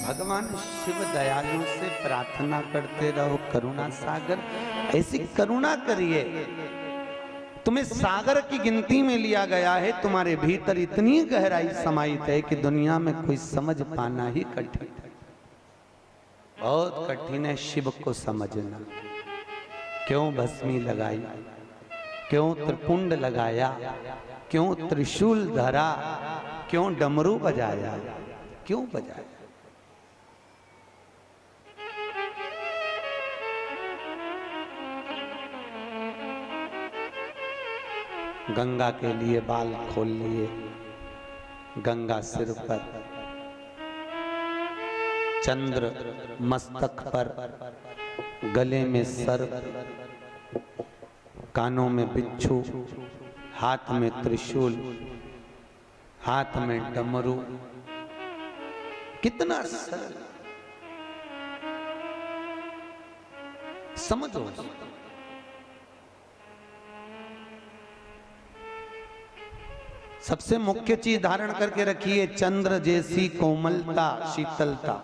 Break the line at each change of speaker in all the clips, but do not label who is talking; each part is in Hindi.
भगवान शिव दयालु से प्रार्थना करते रहो, करुणा सागर ऐसी करुणा करिए। तुम्हें सागर की गिनती में लिया गया है, तुम्हारे भीतर इतनी गहराई समाहित है कि दुनिया में कोई समझ पाना ही कठिन है, बहुत कठिन है शिव को समझना। क्यों भस्मी लगाई, क्यों त्रिपुंड लगाया, क्यों त्रिशूल धरा, क्यों डमरू बजाया, क्यों बजाया? गंगा के लिए बाल खोल लिए, गंगा सिर पर, चंद्र मस्तक पर, गले में सर्प, कानों में बिच्छू, हाथ में त्रिशूल, हाथ में डमरू। कितना सरल, समझो। सबसे मुख्य चीज धारण करके रखिए, चंद्र जैसी कोमलता, शीतलता,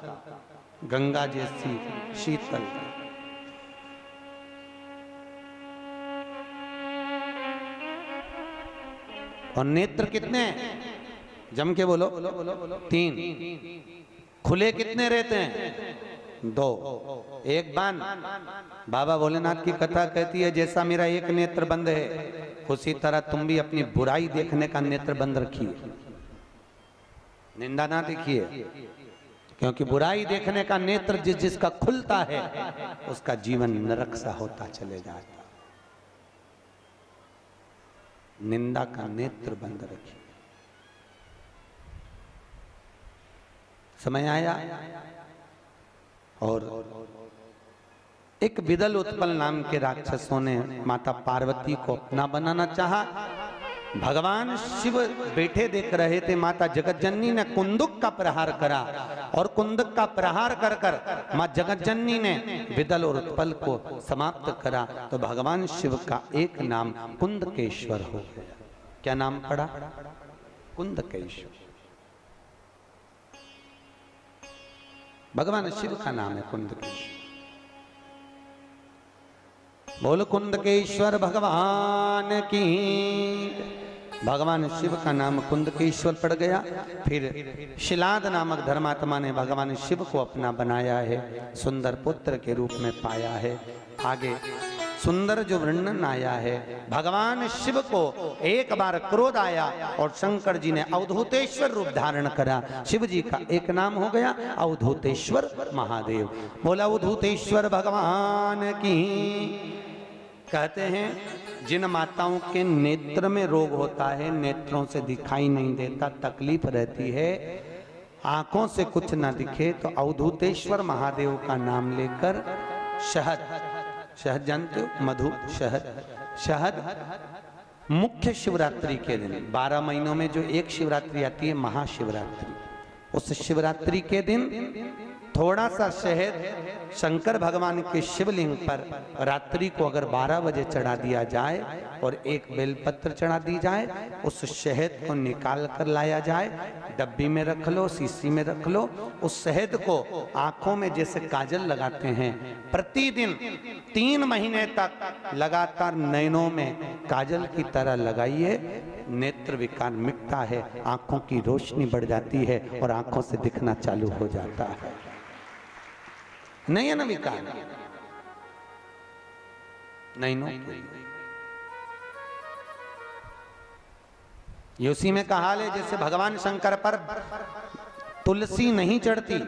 गंगा जैसी शीतलता। और नेत्र कितने हैं? जम के बोलो। 3। खुले कितने रहते हैं? 2। एक बान। बाबा भोलेनाथ की कथा कहती है, जैसा मेरा एक नेत्र बंद है उसी तरह तुम भी अपनी बुराई देखने का नेत्र बंद रखिए, निंदा ना देखिए, क्योंकि बुराई देखने का नेत्र जिसका खुलता है उसका जीवन नरक सा होता चले जाता। निंदा का नेत्र बंद रखिए। समय आया और एक विदल उत्पल नाम के राक्षसों ने माता पार्वती को अपना बनाना चाहा। भगवान शिव बैठे देख रहे थे, माता जगतजननी ने कुंदुक का प्रहार करा और कुंदुक का प्रहार कर कर मां जगतजननी ने विदल और उत्पल को समाप्त करा। तो भगवान शिव का एक नाम कुंदकेश्वर हो गया। क्या नाम पड़ा? कुंदकेश्वर। भगवान शिव का नाम है कुंदकेश्वर। बोल कुंदकेश्वर भगवान की। भगवान शिव का नाम कुंदकेश्वर पड़ गया। फिर शिलाद नामक धर्मात्मा ने भगवान शिव को अपना बनाया है, सुंदर पुत्र के रूप में पाया है। आगे सुंदर जो वर्णन आया है, भगवान शिव को एक बार क्रोध आया और शंकर जी ने अवधूतेश्वर रूप धारण करा। शिव जी का एक नाम हो गया अवधूतेश्वर महादेव। बोला अवधूतेश्वर भगवान की। कहते हैं जिन माताओं के नेत्र में रोग होता है, नेत्रों से दिखाई नहीं देता, तकलीफ रहती है, आंखों से कुछ ना दिखे, तो अवधूतेश्वर महादेव का नाम लेकर शहद, शहद जानते हो, मधु, शहद मुख्य शिवरात्रि के दिन, 12 महीनों में जो एक शिवरात्रि आती है महाशिवरात्रि, उस शिवरात्रि के दिन थोड़ा सा शहद शंकर भगवान के शिवलिंग पर रात्रि को अगर 12 बजे चढ़ा दिया जाए और एक बेलपत्र चढ़ा दी जाए, उस शहद को निकाल कर लाया जाए, डब्बी में रख लो, शीशी में रख लो। उस शहद को आंखों में जैसे काजल लगाते हैं, प्रतिदिन 3 महीने तक लगातार नयनों में काजल की तरह लगाइए। नेत्र विकार मिटता है, आंखों की रोशनी बढ़ जाती है और आंखों से दिखना चालू हो जाता है। नयन विकार नयनों ये उसी में कहा है जैसे भगवान शंकर पर तुलसी नहीं चढ़ती,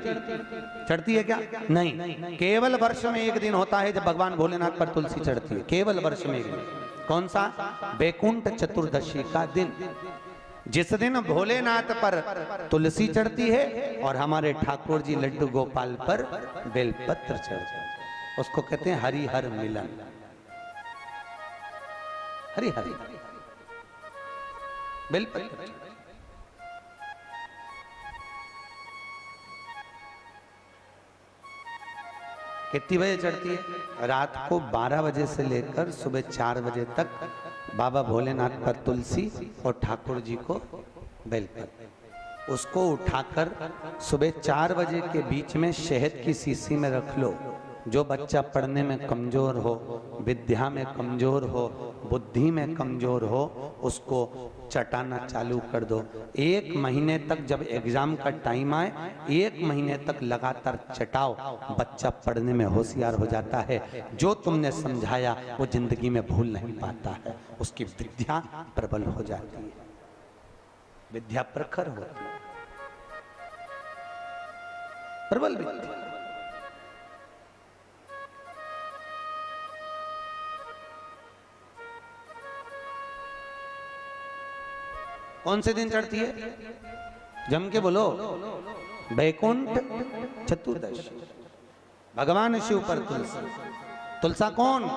चढ़ती है क्या? नहीं, केवल वर्ष में एक दिन होता है जब भगवान भोलेनाथ पर तुलसी चढ़ती है, केवल वर्ष में एक दिन। कौन सा? बैकुंठ चतुर्दशी का दिन, जिस दिन भोलेनाथ पर तुलसी चढ़ती है और हमारे ठाकुर जी लड्डू गोपाल पर बेलपत्र चढ़ता है। उसको कहते हैं हरिहर मिलन। हरिहर बेलपत्र कितनी बजे चढ़ती है? रात को 12 बजे से लेकर सुबह 4 बजे तक बाबा भोलेनाथ पर तुलसी और ठाकुर जी को बेलपत्र। उसको उठाकर सुबह 4 बजे के बीच में शहद की शीशी में रख लो। जो बच्चा पढ़ने में कमजोर हो, विद्या में कमजोर हो, बुद्धि में कमजोर हो, उसको चटाना चालू कर दो। 1 महीने तक, जब एग्जाम का टाइम आए, 1 महीने तक लगातार चटाओ, बच्चा पढ़ने में होशियार हो जाता है। जो तुमने समझाया वो जिंदगी में भूल नहीं पाता है, उसकी विद्या प्रबल हो जाती है, विद्या प्रखर होती है, प्रबल विद्या। कौन से दिन चढ़ती है? जम के बोलो। वैकुंठ चतुर्दशी। भगवान शिव पर तुलसा। तुलसा कौन?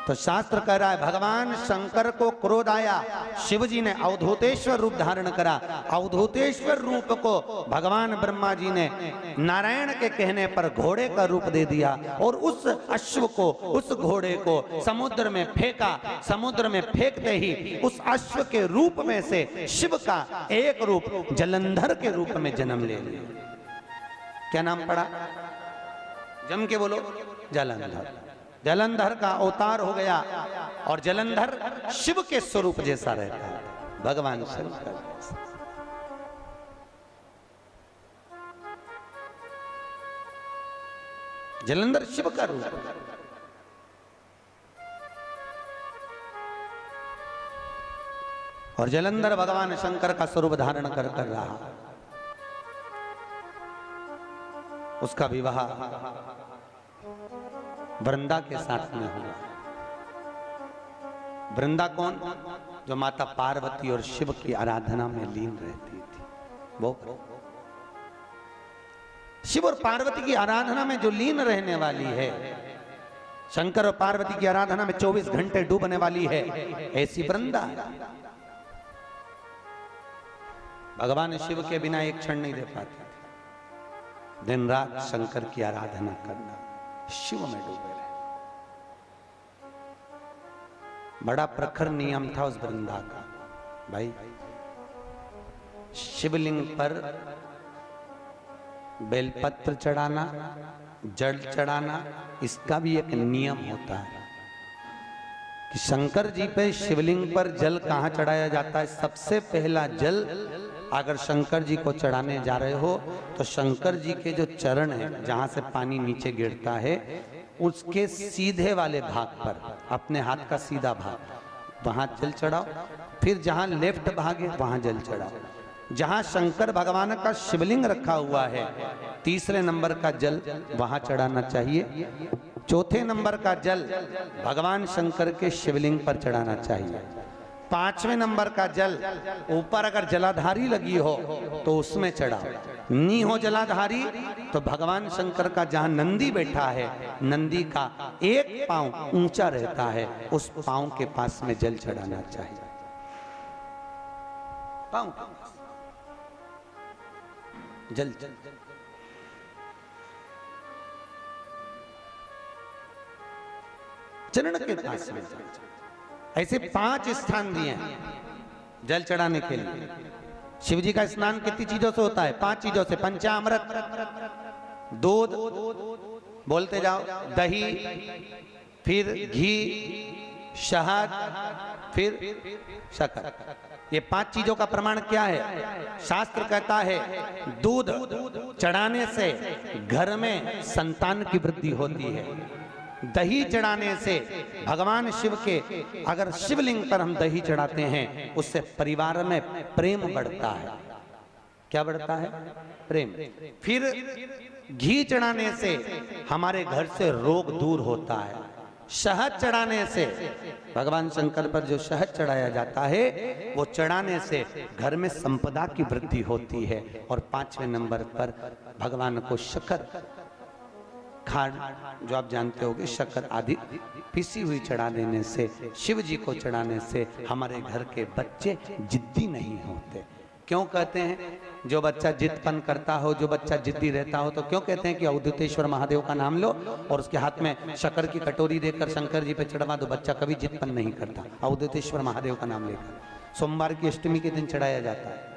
तो शास्त्र कह रहा है भगवान शंकर को क्रोध आया, शिव जी ने अवधूतेश्वर रूप धारण करा। अवधूतेश्वर रूप को भगवान ब्रह्मा जी ने नारायण के कहने पर घोड़े का रूप दे दिया और उस अश्व को, उस घोड़े को समुद्र में फेंका। समुद्र में फेंकते ही उस अश्व के रूप में से शिव का एक रूप जलंधर के रूप में जन्म ले लिया। क्या नाम पड़ा? जम के बोलो। जलंधर। जलंधर का अवतार हो गया और जलंधर शिव के स्वरूप जैसा रहता है, भगवान शंकर। जलंधर शिव का रूप। और जलंधर भगवान शंकर का स्वरूप धारण कर रहा। उसका विवाह वृंदा के साथ में हुआ। वृंदा कौन? जो माता पार्वती और शिव की आराधना में लीन रहती थी। वो शिव और पार्वती की आराधना में जो लीन रहने वाली है, शंकर और पार्वती की आराधना में 24 घंटे डूबने वाली है, ऐसी वृंदा है। भगवान शिव के बिना एक क्षण नहीं दे पाते थे। दिन रात शंकर की आराधना करना, शिव में डूबे रहे। बड़ा प्रखर नियम था उस वृंदा का। भाई, शिवलिंग पर बेलपत्र चढ़ाना, जल चढ़ाना, इसका भी एक नियम होता है कि शंकर जी पे शिवलिंग पर जल कहां चढ़ाया जाता है। सबसे पहला जल अगर शंकर जी को चढ़ाने जा रहे हो तो शंकर जी के जो चरण है, जहां से पानी नीचे गिरता है, उसके सीधे वाले भाग पर, अपने हाथ का सीधा भाग, वहां जल चढ़ाओ। फिर जहां लेफ्ट भाग है वहां जल चढ़ाओ। जहां शंकर भगवान का शिवलिंग रखा हुआ है, तीसरे नंबर का जल वहां चढ़ाना चाहिए। चौथे नंबर का जल भगवान शंकर के शिवलिंग पर चढ़ाना चाहिए। 5वें नंबर का जल ऊपर अगर जलाधारी लगी हो तो उसमें चढ़ाओ। नी हो जलाधारी तो भगवान शंकर का जहां नंदी बैठा है, नंदी का एक पांव ऊंचा रहता है, उस पांव के पास में जल चढ़ाना चाहिए। पांव जल जल चरण के पास में। ऐसे 5 स्थान दिए हैं जल चढ़ाने के लिए। शिव जी का स्नान कितनी चीजों से होता है? 5 चीजों से। पंचामृत, दूध, बोलते जाओ, दही, फिर घी, शहद, फिर शक्कर। ये 5 चीजों का प्रमाण क्या है? शास्त्र कहता है दूध चढ़ाने से घर में संतान की वृद्धि होती है। दही चढ़ाने से भगवान शिव के, अगर शिवलिंग पर हम दही चढ़ाते हैं, उससे परिवार में प्रेम बढ़ता है। क्या बढ़ता है? प्रेम। फिर घी चढ़ाने से हमारे घर से रोग दूर होता है। शहद चढ़ाने से, भगवान शंकर पर जो शहद चढ़ाया जाता है, वो चढ़ाने से घर में संपदा की वृद्धि होती है। और 5वें नंबर पर भगवान को शक्कर, खांड, जो आप जानते होंगे, शक्कर आदि पिसी हुई चढ़ा देने से, शिव जी को चढ़ाने से हमारे घर के बच्चे जिद्दी नहीं होते। क्यों कहते हैं? जो बच्चा जिद्दपन करता हो, जो बच्चा जिद्दी रहता हो, तो क्यों कहते हैं कि अवधूतेश्वर महादेव का नाम लो और उसके हाथ में शक्कर की कटोरी देकर शंकर जी पे चढ़वा दो, बच्चा कभी जिद्दपन नहीं करता। अवधूतेश्वर महादेव का नाम लेकर सोमवार की अष्टमी के दिन चढ़ाया जाता है।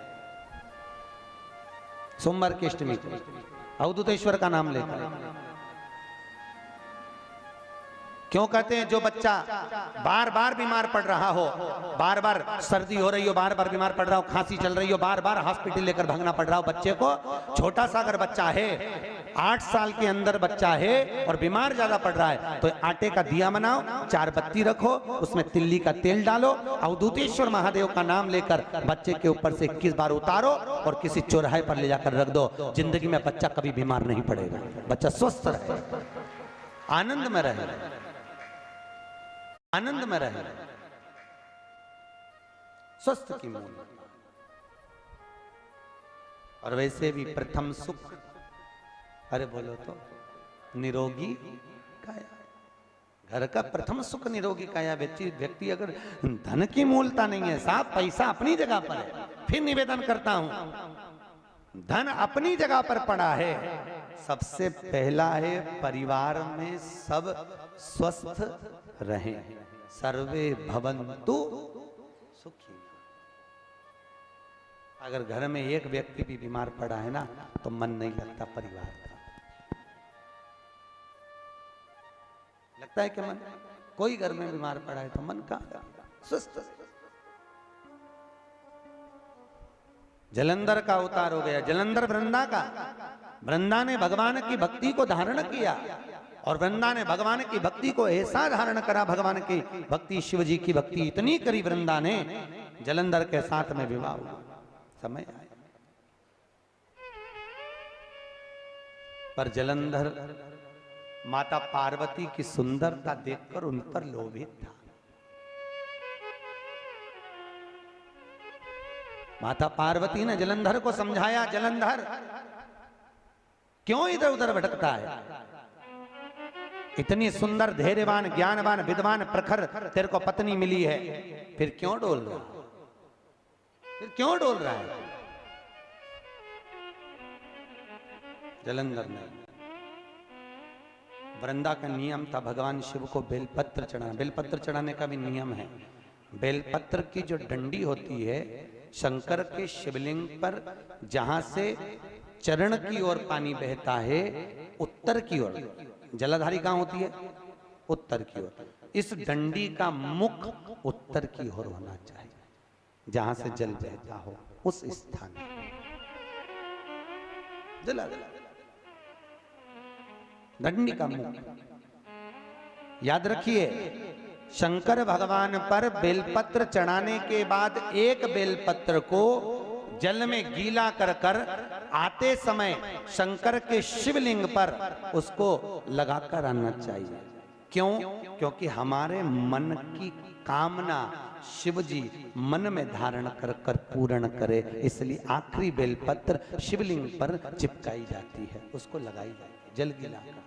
सोमवार की अष्टमी को अवधूतेश्वर का नाम लेकर। क्यों कहते हैं जो बच्चा बार बार बीमार पड़ रहा हो, बार बार सर्दी हो रही हो, बार बार बीमार पड़ रहा हो, खांसी चल रही हो, बार बार हॉस्पिटल लेकर भागना पड़ रहा हो बच्चे को, छोटा सा अगर बच्चा है 8 साल के अंदर बच्चा है और बीमार ज्यादा पड़ रहा है, तो आटे का दिया बनाओ, 4 बत्ती रखो, उसमें तिल्ली का तेल डालो, अवधूतेश्वर महादेव का नाम लेकर बच्चे के ऊपर से 21 बार उतारो और किसी चौराहे पर ले जाकर रख दो। जिंदगी में बच्चा कभी बीमार नहीं पड़ेगा, बच्चा स्वस्थ रहे, आनंद में रहे, आनंद में रहे, स्वस्थ की मूल। और वैसे भी प्रथम सुख, अरे बोलो तो, निरोगी काया। घर का प्रथम सुख निरोगी काया। व्यक्ति अगर धन की मूलता नहीं है, साफ पैसा अपनी जगह पर है, फिर निवेदन करता हूं, धन अपनी जगह पर पड़ा है, सबसे पहला है परिवार में सब स्वस्थ रहें, सर्वे भवन्तु सुखी। अगर घर में एक व्यक्ति भी बीमार पड़ा है ना, तो मन नहीं लगता परिवार का। लगता है कि मन, कोई घर में बीमार पड़ा है तो मन कहां स्वस्थ। जलंधर का अवतार हो गया, जलंधर वृंदा का। वृंदा ने भगवान की भक्ति को धारण किया और वृंदा ने भगवान की भक्ति को ऐसा धारण करा, भगवान की भक्ति, शिव जी की भक्ति इतनी करी वृंदा ने, जलंधर के साथ में विवाह हुआ। समय आया पर जलंधर माता पार्वती की सुंदरता देखकर उन पर लोभित था। माता पार्वती ने जलंधर को समझाया, जलंधर क्यों इधर उधर भटकता है, इतनी सुंदर, धैर्यवान, ज्ञानवान, विद्वान, प्रखर तेरे को पत्नी मिली है, फिर क्यों डोल रहा, फिर क्यों डोल रहा है। जलंधर ने, वृंदा का नियम था भगवान शिव को बेलपत्र चढ़ाना। बेलपत्र चढ़ाने का भी नियम है। बेलपत्र की जो डंडी होती है, शंकर के शिवलिंग पर जहां से चरण की ओर पानी बहता है, उत्तर की ओर, जलाधारी कहां होती है, उत्तर की ओर, इस डंडी का मुख उत्तर की ओर होना चाहिए, जहां से जल बहता हो उस स्थान जला डंडी का मुख। याद रखिए, शंकर भगवान पर बेलपत्र चढ़ाने के बाद एक बेलपत्र को जल में गीला कर कर आते समय शंकर के शिवलिंग पर उसको लगाकर आना चाहिए। क्यों? क्योंकि हमारे मन की कामना शिव जी मन में धारण कर कर पूर्ण करे, इसलिए आखिरी बेलपत्र शिवलिंग पर चिपकाई जाती है, उसको लगाई जाती है, जल गीला कर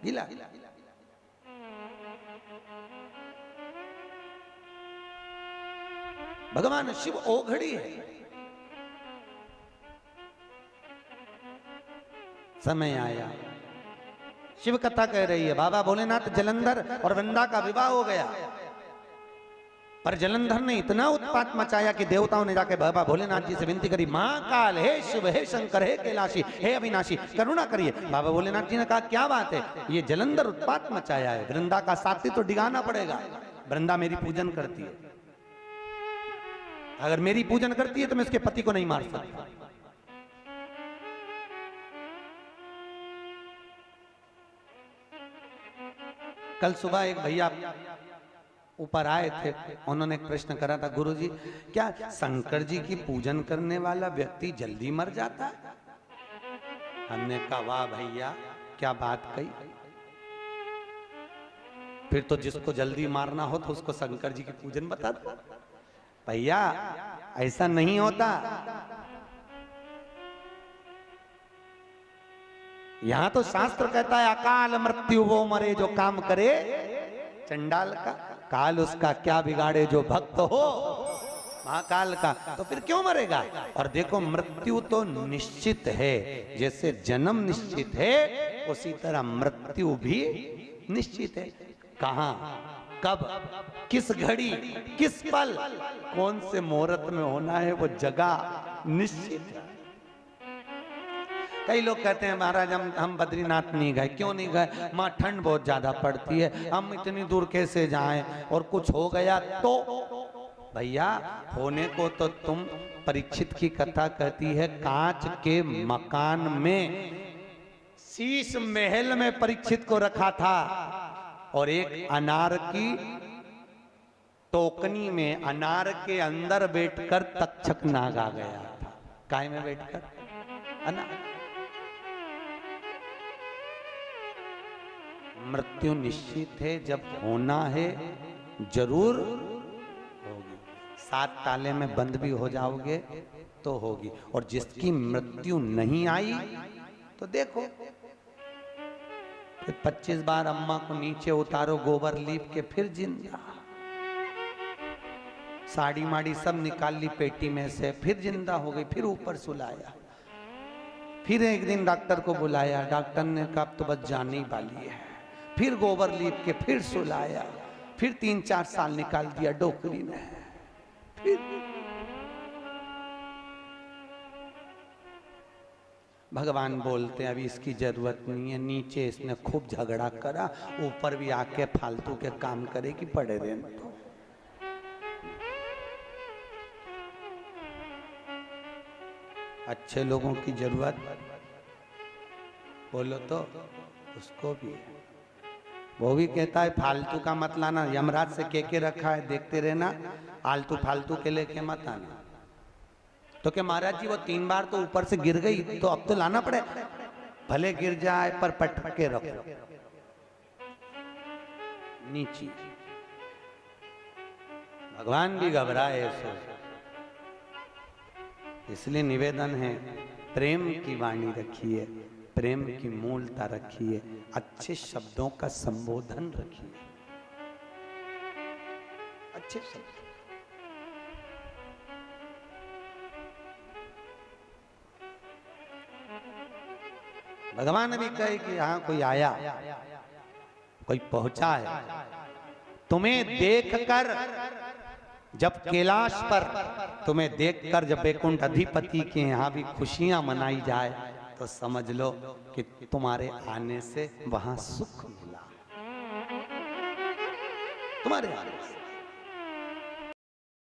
गीला। भगवान शिव ओघड़ी है। समय आया, शिव कथा कह रही है, बाबा भोलेनाथ जलंधर और वृंदा का विवाह हो गया, पर जलंधर ने इतना उत्पात मचाया कि देवताओं ने जाके बाबा भोलेनाथ जी से विनती करी, महाकाल, हे शिव, हे शंकर, हे कैलाशी, हे अविनाशी, करुणा करिए। बाबा भोलेनाथ जी ने कहा, क्या बात है, ये जलंधर उत्पात मचाया है, वृंदा का साथी तो डिगाना पड़ेगा। वृंदा मेरी पूजन करती है, अगर मेरी पूजन करती है तो मैं उसके पति को नहीं मार सकता। कल सुबह एक भैया ऊपर आए थे, उन्होंने एक प्रश्न करा था, गुरुजी क्या शंकर जी की पूजन करने वाला व्यक्ति जल्दी मर जाता है? हमने कहा, वाह भैया, क्या बात कही। फिर तो जिसको जल्दी मारना हो तो उसको शंकर जी की पूजन बता दो। भैया ऐसा नहीं होता, यहां तो शास्त्र कहता है, अकाल मृत्यु वो मरे जो काम करे, चंडाल का काल उसका क्या बिगाड़े जो भक्त हो महाकाल का, तो फिर क्यों मरेगा। और देखो, मृत्यु तो निश्चित है, जैसे जन्म निश्चित है उसी तरह मृत्यु भी निश्चित है। कहां? कब, किस घड़ी, किस पल, कौन से मुहूर्त में होना है वो जगह निश्चित है। कई लोग कहते हैं महाराज हम बद्रीनाथ नहीं गए। क्यों नहीं गए? माँ ठंड बहुत ज्यादा पड़ती है, हम इतनी दूर कैसे जाएं, और कुछ हो गया तो? भैया होने को तो तुम, परीक्षित की कथा कहती है कांच के मकान में, शीश महल में परीक्षित को रखा था, और एक अनार की टोकनी में अनार के अंदर बैठकर तक्षक नाग आ गया था। काय में बैठकर? अनार। मृत्यु निश्चित है, जब होना है जरूर होगी। 7 ताले में बंद भी हो जाओगे तो होगी। और जिसकी मृत्यु नहीं आई तो देखो, 25 बार अम्मा को नीचे उतारो, गोबर लीप के फिर जिंदा, साड़ी माड़ी सब निकाल ली पेटी में से, फिर जिंदा हो गई, फिर ऊपर सुलाया। फिर एक दिन डॉक्टर को बुलाया, डॉक्टर ने कहा अब तो बस जाने ही वाली है। फिर गोबर लीप के फिर सुलाया, फिर 3-4 साल निकाल दिया डोकरी में। फिर भगवान बोलते हैं अभी इसकी जरूरत नहीं है, नीचे इसने खूब झगड़ा करा, ऊपर भी आके फालतू के काम करे कि पड़े रहे। तो अच्छे लोगों की जरूरत बोलो तो उसको भी है। वो भी कहता है फालतू का मत लाना, यमराज से के रखा है देखते रहना, आलतू फालतू के लेके मत आना। तो क्या महाराज जी वो 3 बार तो ऊपर से गिर गई, तो अब तो लाना पड़े। भले गिर जाए पर पटक के रखो नीचे। भगवान भी घबराए ऐसे। इसलिए निवेदन है, प्रेम की वाणी रखिए, प्रेम की मूलता रखिए, अच्छे शब्दों का संबोधन रखिए, अच्छे शब्द। भगवान भी कहे कि हाँ कोई आया, कोई पहुंचा है, तुम्हें देखकर, जब कैलाश पर तुम्हें देखकर जब वैकुंठ अधिपति के यहाँ भी खुशियां मनाई जाए तो समझ लो कि तुम्हारे आने से वहां सुख मिला, तुम्हारे आने से।